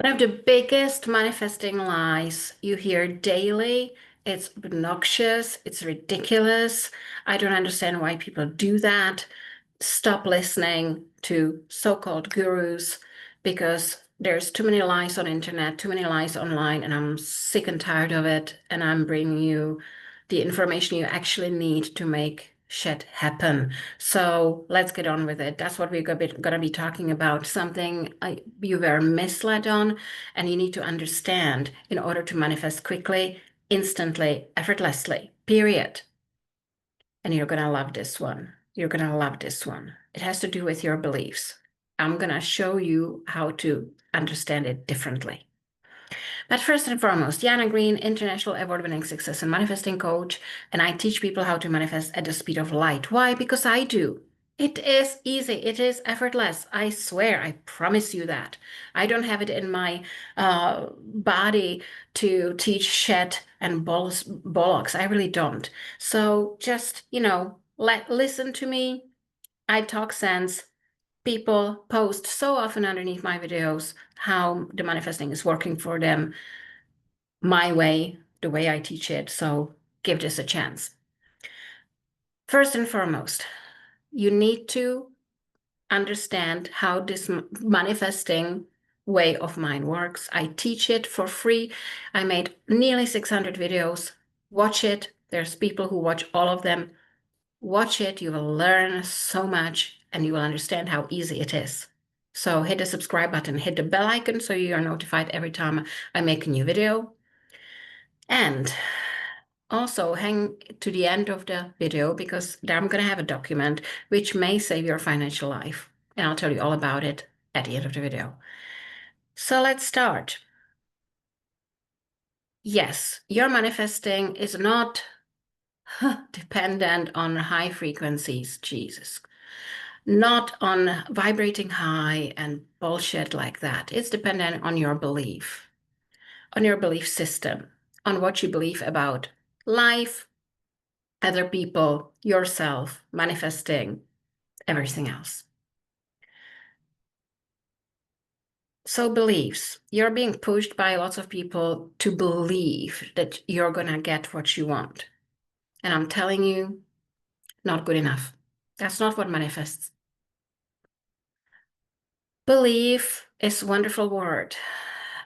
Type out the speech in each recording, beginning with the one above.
One of the biggest manifesting lies you hear daily, it's obnoxious, it's ridiculous. I don't understand why people do that. Stop listening to so-called gurus because there's too many lies on internet, too many lies online, and I'm sick and tired of it. And I'm bringing you the information you actually need to make shit happen. So let's get on with it. That's what we're going to be talking about, something you were misled on, and you need to understand in order to manifest quickly, instantly, effortlessly, period. And you're going to love this one. You're going to love this one. It has to do with your beliefs. I'm going to show you how to understand it differently. But first and foremost, Jana Green, international award-winning success and manifesting coach, and I teach people how to manifest at the speed of light. Why? Because I do. It is easy. It is effortless. I swear. I promise you that. I don't have it in my body to teach shit and bollocks. I really don't. So just, listen to me. I talk sense. People post so often underneath my videos how the manifesting is working for them my way, the way I teach it. So give this a chance. First and foremost, you need to understand how this manifesting way of mine works. I teach it for free. I made nearly 600 videos. Watch it. There's people who watch all of them. Watch it. You will learn so much and you will understand how easy it is. So hit the subscribe button, hit the bell icon so you are notified every time I make a new video. And also hang to the end of the video because there I'm going to have a document which may save your financial life. And I'll tell you all about it at the end of the video. So let's start. Yes, your manifesting is not dependent on high frequencies, Jesus. Not on vibrating high and bullshit like that. It's dependent on your belief, on your belief system, on what you believe about life, other people, yourself, manifesting, everything else. So beliefs, you're being pushed by lots of people to believe that you're gonna get what you want. And I'm telling you, not good enough. That's not what manifests. Belief is a wonderful word.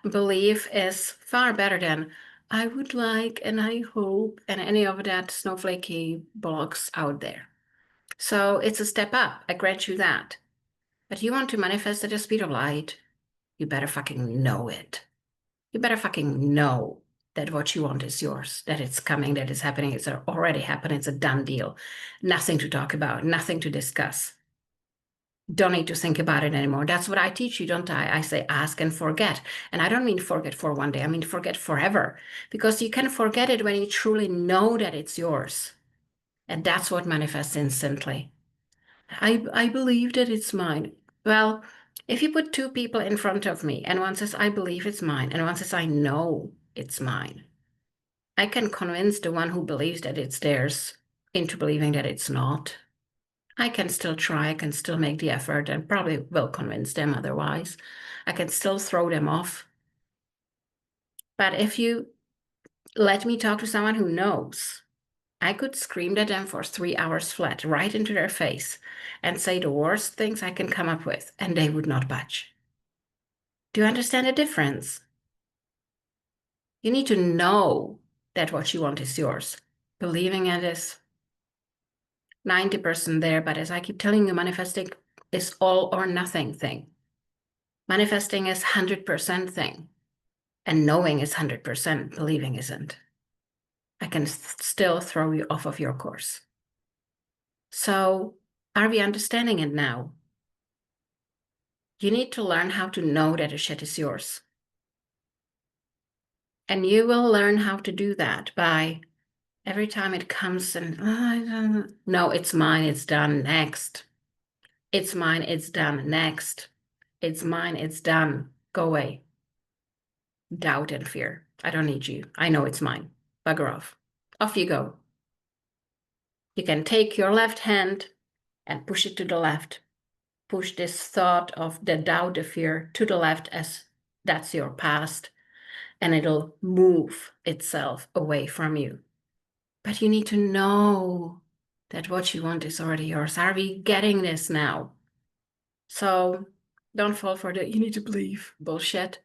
Belief is far better than I would like and I hope and any of that snowflakey blogs out there. So it's a step up, I grant you that. But you want to manifest at the speed of light, you better fucking know it. You better fucking know that what you want is yours, that it's coming, that it's happening, it's already happened, it's a done deal. Nothing to talk about, nothing to discuss. Don't need to think about it anymore. That's what I teach you, don't I? I say ask and forget. And I don't mean forget for one day, I mean forget forever. Because you can forget it when you truly know that it's yours. And that's what manifests instantly. I believe that it's mine. Well, if you put two people in front of me and one says, I believe it's mine, and one says, I know it's mine, I can convince the one who believes that it's theirs into believing that it's not. I can still try, I can still make the effort and probably will convince them otherwise. I can still throw them off. But if you let me talk to someone who knows, I could scream at them for 3 hours flat, right into their face, and say the worst things I can come up with, and they would not budge. Do you understand the difference? You need to know that what you want is yours. Believing it is 90% there, but as I keep telling you, manifesting is all or nothing thing. Manifesting is 100% thing, and knowing is 100%, believing isn't. I can still throw you off of your course. So, are we understanding it now? You need to learn how to know that a shit is yours. And you will learn how to do that by every time it comes and, no, it's mine, it's done, next. It's mine, it's done, next. It's mine, it's done, go away. Doubt and fear. I don't need you. I know it's mine. Bugger off. Off you go. You can take your left hand and push it to the left. Push this thought of the doubt, the fear to the left as That's your past, and it'll move itself away from you. But you need to know that what you want is already yours. Are we getting this now? So don't fall for the you need to believe bullshit.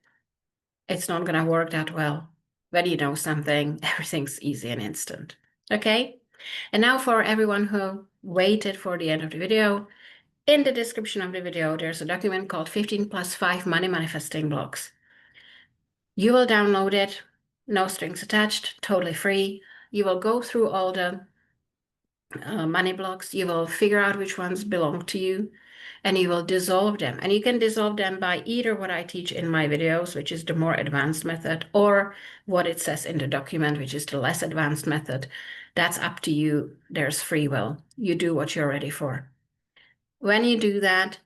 It's not going to work that well. When you know something, everything's easy and instant. Okay? And now for everyone who waited for the end of the video, in the description of the video, there's a document called 15 plus 5 money manifesting blocks. You will download it, no strings attached, totally free. You will go through all the money blocks. You will figure out which ones belong to you, and you will dissolve them. And you can dissolve them by either what I teach in my videos, which is the more advanced method, or what it says in the document, which is the less advanced method. That's up to you. There's free will. You do what you're ready for. When you do that,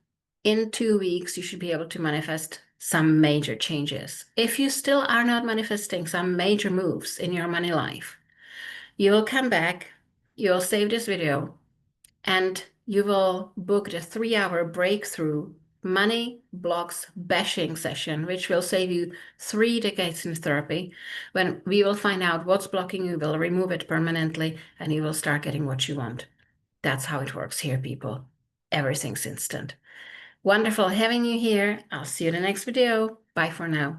in 2 weeks, you should be able to manifest some major changes. If you still are not manifesting some major moves in your money life, you will come back, you will save this video, and you will book the 3-hour breakthrough money blocks bashing session, which will save you 3 decades in therapy. When we will find out what's blocking you, we'll remove it permanently, and you will start getting what you want. That's how it works here, people. Everything's instant. Wonderful having you here. I'll see you in the next video. Bye for now.